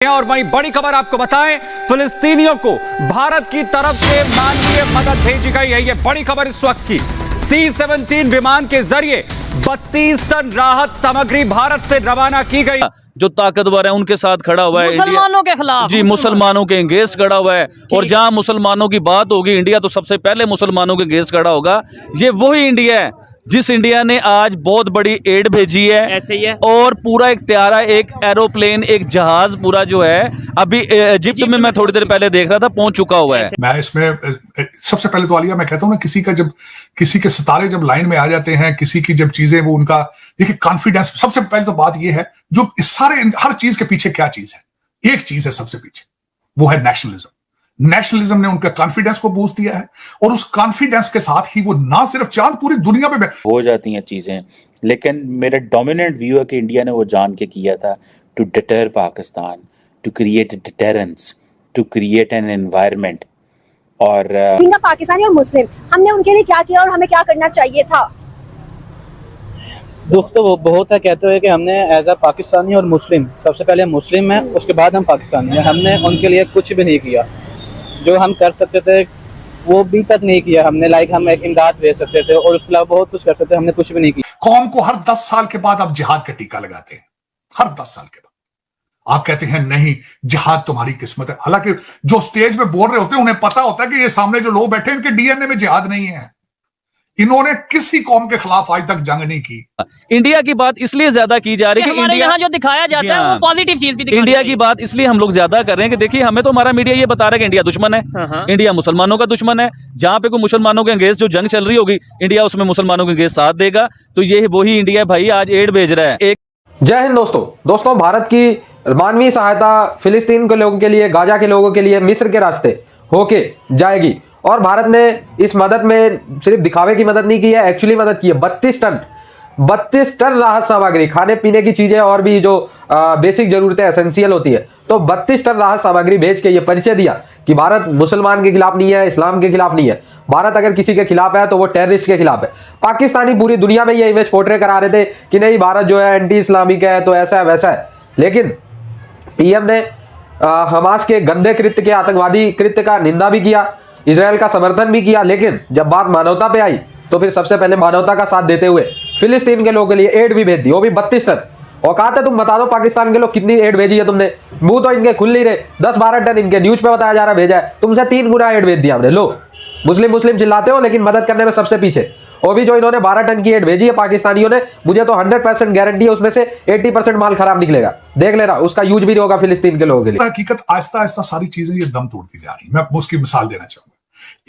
और वहीं बड़ी खबर आपको बताएं, फिलिस्तीनियों को भारत की तरफ से मानवीय मदद भेजी गई है। यह बड़ी खबर इस वक्त की। C-17 विमान के जरिए 32 टन राहत सामग्री भारत से रवाना की गई। जो ताकतवर है उनके साथ खड़ा हुआ है, मुसलमानों के खिलाफ जी, मुसलमानों के अगेंस्ट खड़ा हुआ है। और जहां मुसलमानों की बात होगी, इंडिया तो सबसे पहले मुसलमानों के अगेंस्ट खड़ा होगा। ये वही इंडिया है जिस इंडिया ने आज बहुत बड़ी एड भेजी है। ऐसे ही है। और पूरा एक त्यारा, एक एरोप्लेन, एक जहाज पूरा जो है अभी इजिप्ट में मैं थोड़ी देर पहले देख रहा था, पहुंच चुका हुआ है। मैं इसमें सबसे पहले तो आलिया, मैं कहता हूं ना, किसी के सितारे जब लाइन में आ जाते हैं, किसी की जब चीजें वो उनका देखिए कॉन्फिडेंस, सबसे पहले तो बात ये है, जो इस सारे हर चीज के पीछे क्या चीज है, एक चीज है सबसे पीछे, वो है नेशनलिज्म। नेशनलिज्म ने उनका कॉन्फिडेंस को बूस्ट दिया है और उस कॉन्फिडेंस के साथ ही वो ना सिर्फ चांद, पूरी दुनिया में हो जाती हैं चीजें। लेकिन मेरा डोमिनेंट व्यू है कि इंडिया ने वो जान के किया था, to deter Pakistan, to create deterrence, to create an environment. और पाकिस्तानी और मुस्लिम, हमने उनके लिए क्या किया और हमें क्या करना चाहिए था। दुख तो वो बहुत है, कहते हुए कि हमने एज अ पाकिस्तानी और मुस्लिम, सबसे पहले मुस्लिम हैं, उसके बाद हम पाकिस्तानी हैं, हमने उनके लिए कुछ भी नहीं किया। जो हम कर सकते थे वो भी तक नहीं किया हमने। लाइक हम एक इमदाद भेज सकते थे और उसके अलावा बहुत कुछ कर सकते थे, हमने कुछ भी नहीं किया। कौम को हर 10 साल के बाद आप जिहाद का टीका लगाते हैं, हर 10 साल के बाद आप कहते हैं नहीं जिहाद तुम्हारी किस्मत है। हालांकि जो स्टेज पे बोल रहे होते हैं उन्हें पता होता है कि ये सामने जो लोग बैठे हैं इनके डीएनए में जिहाद नहीं है। इन्होंने किसी कौम के खिलाफ आज तक जंग नहीं की। इंडिया की बात इसलिए ज्यादा की जा रही है कि इंडिया यहाँ जो दिखाया जाता है वो पॉजिटिव चीज भी दिखाई इंडिया की बात इसलिए हम लोग ज्यादा कर रहे हैं कि देखिए, हमें तो हमारा मीडिया ये बता रहा है कि इंडिया दुश्मन है, इंडिया मुसलमानों का दुश्मन है। जहां पे कोई मुसलमानों के अगेंस्ट जो जंग चल रही होगी, इंडिया उसमें मुसलमानों के अगेंस्ट साथ देगा। तो ये वही इंडिया भाई आज एड भेज रहा है। एक जय हिंद दोस्तों, भारत की मानवीय सहायता फिलिस्तीन के लोगों के लिए, गाजा के लोगों के लिए मिस्र के रास्ते होके जाएगी। और भारत ने इस मदद में सिर्फ दिखावे की मदद नहीं की है, एक्चुअली मदद की है। 32 टन राहत सामग्री, खाने पीने की चीजें और भी जो बेसिक जरूरतें एसेंशियल होती है, तो 32 टन राहत सामग्री भेज के ये परिचय दिया कि भारत मुसलमान के खिलाफ नहीं है, इस्लाम के खिलाफ नहीं है। भारत अगर किसी के खिलाफ है तो वो टेररिस्ट के खिलाफ है। पाकिस्तानी पूरी दुनिया में ये इमेज पोर्ट्रे करा रहे थे कि नहीं भारत जो है एंटी इस्लामिक है, तो ऐसा है वैसा है। लेकिन पीएम ने हमास के गंदे कृत्य के, आतंकवादी कृत्य का निंदा भी किया, इजराइल का समर्थन भी किया। लेकिन जब बात मानवता पे आई तो फिर सबसे पहले मानवता का साथ देते हुए फिलिस्तीन के लोगों के लिए एड भी भेज दी, वो भी 32 टन। और कहा था तुम बता दो पाकिस्तान के लोग कितनी एड भेजी है तुमने। मुंह तो इनके खुल नहीं रहे, 10-12 टन इनके न्यूज पे बताया जा रहा भेजा है, तुमसे 3 गुना एड भेज दिया हमने। लो, मुस्लिम चिल्लाते हो लेकिन मदद करने में सबसे पीछे। और भी जो इन्होंने 12 टन की एड भेजी है पाकिस्तानियों ने, मुझे तो 100% गारंटी है उसमें से 80% माल खराब निकलेगा। देख लेना, उसका यूज भी नहीं होगा फिलिस्तीन के लोगों के लिए। हकीकत आहिस्ता आहिस्ता सारी चीजें ये दम तोड़ती जा रही। मैं उसकी मिसाल देना चाहूंगा।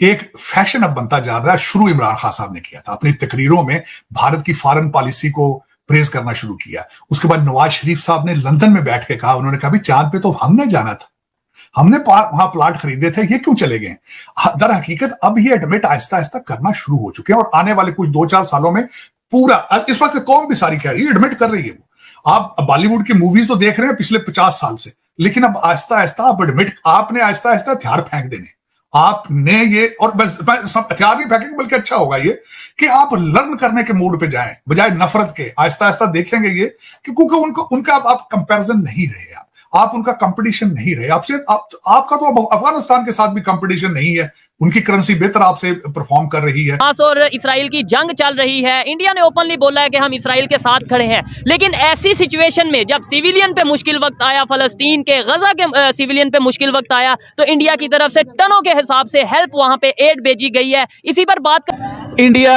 एक फैशन अब बनता जा रहा है, शुरू इमरान खान साहब ने किया था, अपनी तकरीरों में भारत की फॉरेन पॉलिसी को प्रेज करना शुरू किया। उसके बाद नवाज शरीफ साहब ने लंदन में बैठ के कहा, उन्होंने कहा चांद पे तो हमने जाना था, हमने वहां प्लाट खरीदे थे, ये क्यों चले गए। दर हकीकत अब ये एडमिट आहिस्ता आहिस्ता करना शुरू हो चुके हैं और आने वाले कुछ 2-4 सालों में पूरा, इस वक्त कौम भी सारी कह रही है, एडमिट कर रही है। वो आप बॉलीवुड की मूवीज तो देख रहे हैं पिछले 50 साल से, लेकिन अब आहिस्ता आहिस्ता आप एडमिट, आपने आहिस्ता आहिस्ता हथियार फेंक देने, आपने ये, और बस सब हथियार नहीं फेंकेंगे बल्कि अच्छा होगा ये कि आप लर्न करने के मूड पे जाएं बजाय नफरत के। आहिस्ता आहिस्ता देखेंगे ये कि क्योंकि उनका आप कंपैरिजन नहीं रहे, आप उनका कंपटीशन नहीं रहे आपसे। आपका तो अफगानिस्तान के साथ भी कंपटीशन नहीं है, उनकी करेंसी बेहतर आपसे परफॉर्म कर रही है। हमास और इसराइल की जंग चल रही है। इंडिया ने ओपनली बोला है कि हम इसराइल के साथ खड़े हैं। लेकिन ऐसी सिचुएशन में जब सिविलियन पे मुश्किल वक्त आया, फलस्तीन के, गजा के सिविलियन पे मुश्किल वक्त आया, तो इंडिया की तरफ से टनों के हिसाब से हेल्प वहां पे एड भेजी गई है। इसी पर बात इंडिया,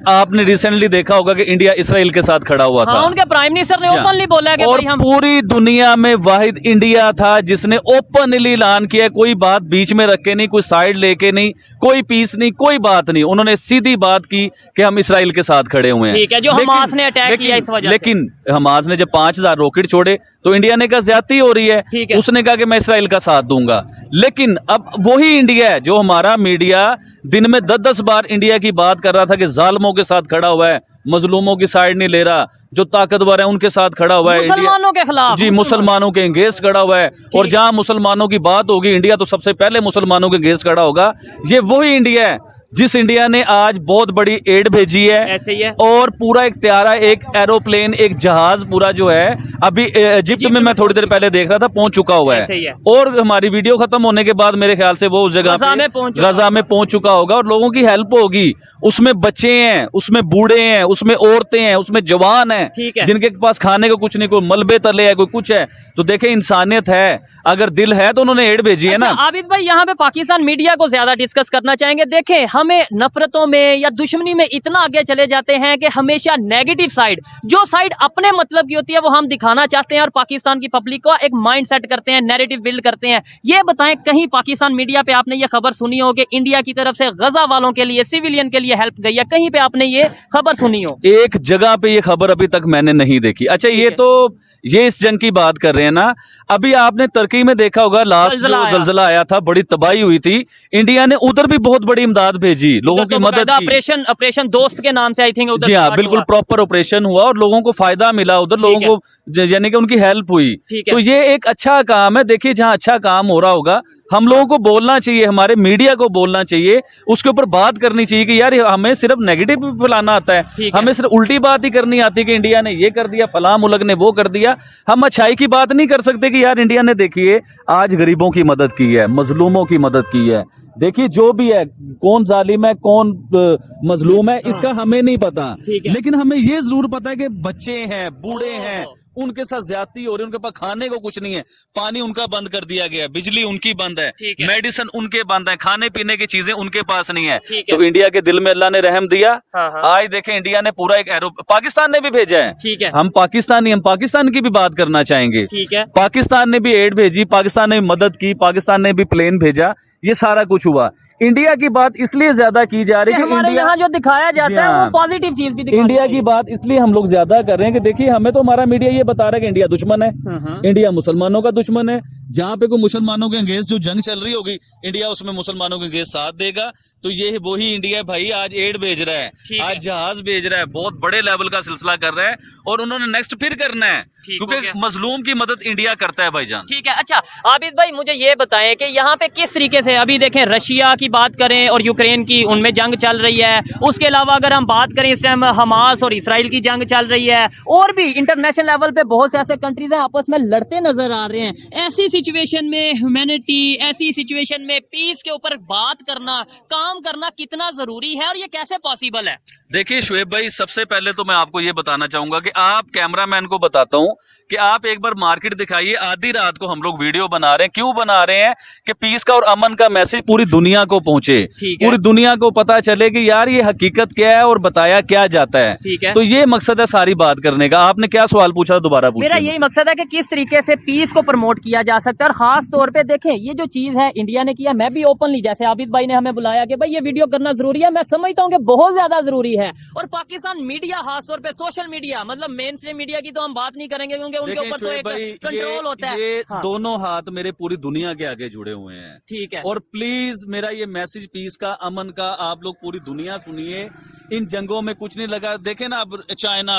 आपने रिसेंटली देखा होगा कि इंडिया इसराइल के साथ खड़ा हुआ था। उनके प्राइम मिनिस्टर ने ओपनली बोला है कि और भाई हम पूरी दुनिया में वाहिद इंडिया था जिसने ओपनली ऐलान किया, कोई बात बीच में रख के नहीं, कोई साइड लेके नहीं, कोई पीस नहीं, कोई बात नहीं। उन्होंने सीधी बात की कि हम इसराइल के साथ खड़े हुए हैं। ठीक है, जो हमास ने अटैक किया इस वजह लेकिन हमास ने जब 5000 रॉकेट छोड़े तो इंडिया ने कहा ज्यादती हो रही है, उसने कहा कि मैं इसराइल का साथ दूंगा। लेकिन अब वही इंडिया है जो हमारा मीडिया दिन में 10-10 बार इंडिया की बात कर रहा था कि जालिमों के साथ खड़ा हुआ है, मजलूमों की साइड नहीं ले रहा, जो ताकतवर है उनके साथ खड़ा हुआ है, मुसलमानों के खिलाफ, जी, मुसलमानों के अगेंस्ट खड़ा हुआ है। और जहां मुसलमानों की बात होगी, इंडिया तो सबसे पहले मुसलमानों के अगेंस्ट खड़ा होगा। ये वही इंडिया है जिस इंडिया ने आज बहुत बड़ी एड भेजी है, ऐसे ही है। और पूरा एक त्यारा, एक एरोप्लेन, एक जहाज पूरा जो है अभी इजिप्ट में मैं थोड़ी देर पहले देख रहा था पहुंच चुका हुआ ऐसे ही है, है। और हमारी वीडियो खत्म होने के बाद मेरे ख्याल से वो उस जगह गजा में पहुंच चुका होगा और लोगों की हेल्प होगी। उसमें बच्चे हैं, उसमें बूढ़े हैं, उसमें औरतें हैं, उसमें जवान हैं, ठीक है। जिनके पास खाने को कुछ नहीं, कोई मलबे तले है, कोई कुछ है। तो देखें, इंसानियत है, अगर दिल है तो उन्होंने एड भेजी है ना। आबिद भाई, यहाँ पे पाकिस्तान मीडिया को ज्यादा डिस्कस करना चाहेंगे। देखें, हमें नफरतों में या दुश्मनी में इतना आगे चले जाते हैं कि हमेशा नेगेटिव साइड, जो साइड अपने मतलब की होती है, वो हम दिखाना चाहते हैं और पाकिस्तान की पब्लिक को एक माइंड सेट करते हैं, नैरेटिव बिल्ड करते हैं। ये बताएं, कहीं पाकिस्तान मीडिया पे आपने ये खबर सुनी हो कि इंडिया की तरफ से गजा वालों के लिए, सिविलियन के लिए हेल्प गई है? कहीं पे आपने ये खबर सुनी हो? एक जगह पे ये खबर अभी तक मैंने नहीं देखी। अच्छा, ये इस जंग की बात कर रहे हैं ना। अभी आपने तुर्की में देखा होगा, लास्ट जो जलजला आया था, बड़ी तबाही हुई थी, इंडिया ने उधर भी बहुत बड़ी इमदाद भेजी, लोगों की मदद की। ऑपरेशन दोस्त के नाम से आई थिंक उधर। जी हाँ, बिल्कुल प्रॉपर ऑपरेशन हुआ और लोगों को फायदा मिला उधर, लोगों को यानी कि उनकी हेल्प हुई। तो ये एक अच्छा काम है। देखिए, जहाँ अच्छा काम हो रहा होगा, हम लोगों को बोलना चाहिए, हमारे मीडिया को बोलना चाहिए, उसके ऊपर बात करनी चाहिए कि यार हमें सिर्फ नेगेटिव फैलाना आता है, हमें सिर्फ उल्टी बात ही करनी आती है कि इंडिया ने ये कर दिया, फलां मुल्क ने वो कर दिया। हम अच्छाई की बात नहीं कर सकते कि यार इंडिया ने देखिए आज गरीबों की मदद की है, मजलूमों की मदद की है। देखिए, जो भी है, कौन जालिम है, कौन मजलूम है, इसका हमें नहीं पता, लेकिन हमें ये जरूर पता है कि बच्चे हैं, बूढ़े हैं, उनके साथ ज्यादती हो रही है, उनके पास खाने को कुछ नहीं है, पानी उनका बंद कर दिया गया, बिजली उनकी बंद है, मेडिसिन उनके बंद है, खाने पीने की चीजें उनके पास नहीं है। तो इंडिया के दिल में अल्लाह ने रहम दिया। आज देखें, इंडिया ने पूरा एक पाकिस्तान ने भी भेजा है। हम पाकिस्तान की भी बात करना चाहेंगे। पाकिस्तान ने भी एड भेजी, पाकिस्तान ने भी मदद की, पाकिस्तान ने भी प्लेन भेजा, ये सारा कुछ हुआ। इंडिया की बात इसलिए ज्यादा की जा रही है कि हमारे यहाँ जो दिखाया जाता है वो पॉजिटिव चीज भी दिखानी इंडिया की बात इसलिए हम लोग ज्यादा कर रहे हैं कि देखिए, हमें तो हमारा मीडिया ये बता रहा है कि इंडिया दुश्मन है, इंडिया मुसलमानों का दुश्मन है। जहाँ पे कोई मुसलमानों के अगेंस्ट जो जंग चल रही होगी, इंडिया उसमें मुसलमानों के अगेंस्ट साथ देगा। तो ये वही इंडिया भाई आज एड भेज रहा है, आज जहाज भेज रहा है, बहुत बड़े लेवल का सिलसिला कर रहा है, और उन्होंने नेक्स्ट फिर करना है, क्योंकि मजलूम की मदद इंडिया करता है भाईजान। ठीक है। अच्छा आबिद भाई, मुझे ये बताएं कि यहाँ पे किस तरीके से, अभी देखें रशिया की बात करें और यूक्रेन की, उनमें जंग चल रही है। उसके अलावा अगर हम बात करें, इस टाइम हमास और इसराइल की जंग चल रही है, और भी इंटरनेशनल लेवल पे बहुत से ऐसे कंट्रीज हैं आपस में लड़ते नजर आ रहे हैं। ऐसी सिचुएशन में ह्यूमैनिटी, ऐसी सिचुएशन में पीस के ऊपर बात करना, काम करना कितना जरूरी है और ये कैसे पॉसिबल है? देखिए शुएब भाई, सबसे पहले तो मैं आपको ये बताना चाहूंगा कि आप कैमरामैन को बताता हूं कि आप एक बार मार्केट दिखाइए। आधी रात को हम लोग वीडियो बना रहे हैं, क्यों बना रहे हैं कि पीस का और अमन का मैसेज पूरी दुनिया को पहुंचे, पूरी दुनिया को पता चले कि यार ये हकीकत क्या है और बताया क्या जाता है। तो ये मकसद है सारी बात करने का। आपने क्या सवाल पूछा, दोबारा पूछिए। मेरा यही मकसद है कि किस तरीके से पीस को प्रमोट किया जा सकता है, और खास तौर पे देखें ये जो चीज है इंडिया ने किया, मैं भी ओपनली, जैसे आबिद भाई ने हमें बुलाया कि भाई ये वीडियो करना जरूरी है, मैं समझता हूँ कि बहुत ज्यादा जरूरी है। और पाकिस्तान मीडिया, खास तौर पे सोशल मीडिया, मतलब मेन स्ट्रीम मीडिया की तो हम बात नहीं करेंगे क्योंकि उनके ऊपर तो एक कंट्रोल होता है। ये दोनों हाथ मेरे पूरी दुनिया के आगे जुड़े हुए हैं। ठीक है। और प्लीज मेरा ये मैसेज पीस का, अमन का, आप लोग पूरी दुनिया सुनिए। इन जंगों में कुछ नहीं लगा। देखें ना, अब चाइना,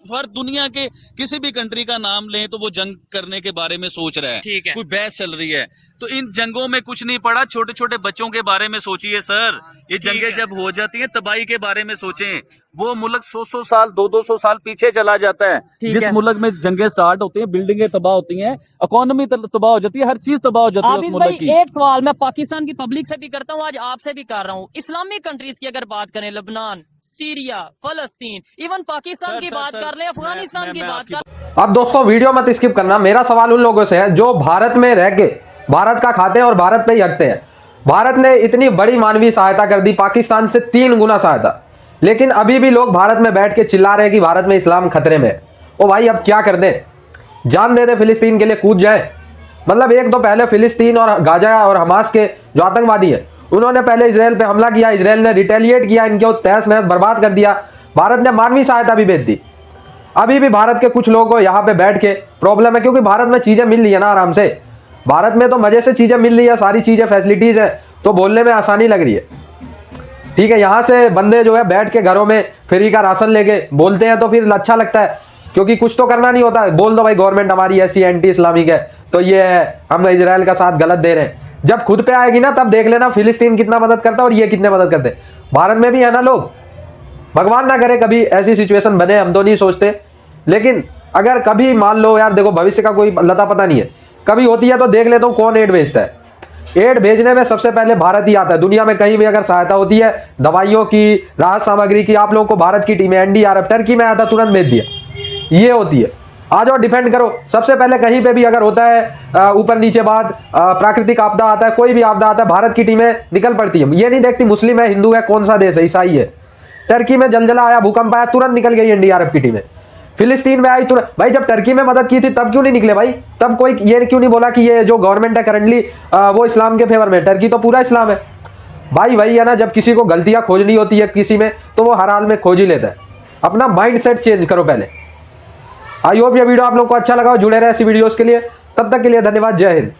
हर दुनिया के किसी भी कंट्री का नाम लें तो वो जंग करने के बारे में सोच रहा है, ठीक है। कोई बहस चल रही है। तो इन जंगों में कुछ नहीं पड़ा। छोटे छोटे बच्चों के बारे में सोचिए सर। ये जंगें जब हो जाती हैं, तबाही के बारे में सोचें। वो मुल्क 100-100 साल, 200-200 साल पीछे चला जाता है। जिस मुल्क में जंगें स्टार्ट होती हैं, बिल्डिंगें तबाह होती हैं, इकोनॉमी तबाह हो जाती है, हर चीज तबाह हो जाती है उस मुल्क की। एक सवाल मैं पाकिस्तान की पब्लिक से भी करता हूँ, आज आपसे भी कर रहा हूँ। इस्लामिक कंट्रीज की अगर बात करें, लेबनान, सीरिया, फलस्तीन, इवन पाकिस्तान की बात कर ले, अफगानिस्तान की बात कर। अब दोस्तों वीडियो मत स्किप करना। मेरा सवाल उन लोगों से है जो भारत में रह के भारत का खाते हैं और भारत पे ही हकते हैं। भारत ने इतनी बड़ी मानवीय सहायता कर दी, पाकिस्तान से 3 गुना सहायता, लेकिन अभी भी लोग भारत में बैठ के चिल्ला रहे हैं कि भारत में इस्लाम खतरे में है। ओ भाई, अब क्या कर दें? जान दे दे फिलिस्तीन के लिए, कूद जाए। मतलब एक तो पहले फिलिस्तीन और गाजा और हमास के जो आतंकवादी है, उन्होंने पहले इसराइल पे हमला किया, इसराइल ने रिटेलिएट किया, इनके तहस नहस बर्बाद कर दिया। भारत ने मानवीय सहायता भी भेज दी। अभी भी भारत के कुछ लोगों को यहाँ पे बैठ के प्रॉब्लम है, क्योंकि भारत में चीजें मिल रही है ना आराम से। भारत में तो मजे से चीजें मिल रही है, सारी चीजें फैसिलिटीज है, तो बोलने में आसानी लग रही है। ठीक है, यहाँ से बंदे जो है बैठ के घरों में फ्री का राशन लेके बोलते हैं तो फिर अच्छा लगता है, क्योंकि कुछ तो करना नहीं होता। बोल दो भाई गवर्नमेंट हमारी ऐसी एंटी इस्लामिक है, तो ये है, हम इजराइल का साथ गलत दे रहे हैं। जब खुद पे आएगी ना तब देख लेना फिलिस्तीन कितना मदद करता है और ये कितने मदद करते। भारत में भी है ना लोग, भगवान ना करे कभी ऐसी सिचुएशन बने, हम तो नहीं सोचते, लेकिन अगर कभी मान लो यार, देखो भविष्य का कोई लता पता नहीं है, कभी होती है तो देख लेता हूँ कौन एड भेजता है। एड भेजने में सबसे पहले भारत ही आता है। दुनिया में कहीं भी अगर सहायता होती है दवाइयों की, राहत सामग्री की, आप लोगों को भारत की टीम एनडीआरएफ टर्की में आया था, तुरंत भेज दिया। ये होती है, आ जाओ डिफेंड करो। सबसे पहले कहीं पे भी अगर होता है ऊपर नीचे बात, प्राकृतिक आपदा आता है, कोई भी आपदा आता है, भारत की टीमें निकल पड़ती है। ये नहीं देखती मुस्लिम है, हिंदू है, कौन सा देश है, ईसाई है। टर्की में जलजला आया, भूकंप आया, तुरंत निकल गई एनडीआरएफ की टीमें। फिलिस्तीन में आई तुरंत। भाई जब टर्की में मदद की थी तब क्यों नहीं निकले भाई? तब कोई ये क्यों नहीं बोला कि ये जो गवर्नमेंट है करंटली वो इस्लाम के फेवर में? टर्की तो पूरा इस्लाम है भाई। वही है ना, जब किसी को गलतियां खोजनी होती है किसी में तो वो हर हाल में खोज ही लेता है। अपना माइंड सेट चेंज करो पहले। आई होप ये वीडियो आप लोगों को अच्छा लगा, जुड़े रहे ऐसी वीडियोस के लिए। तब तक के लिए धन्यवाद, जय हिंद।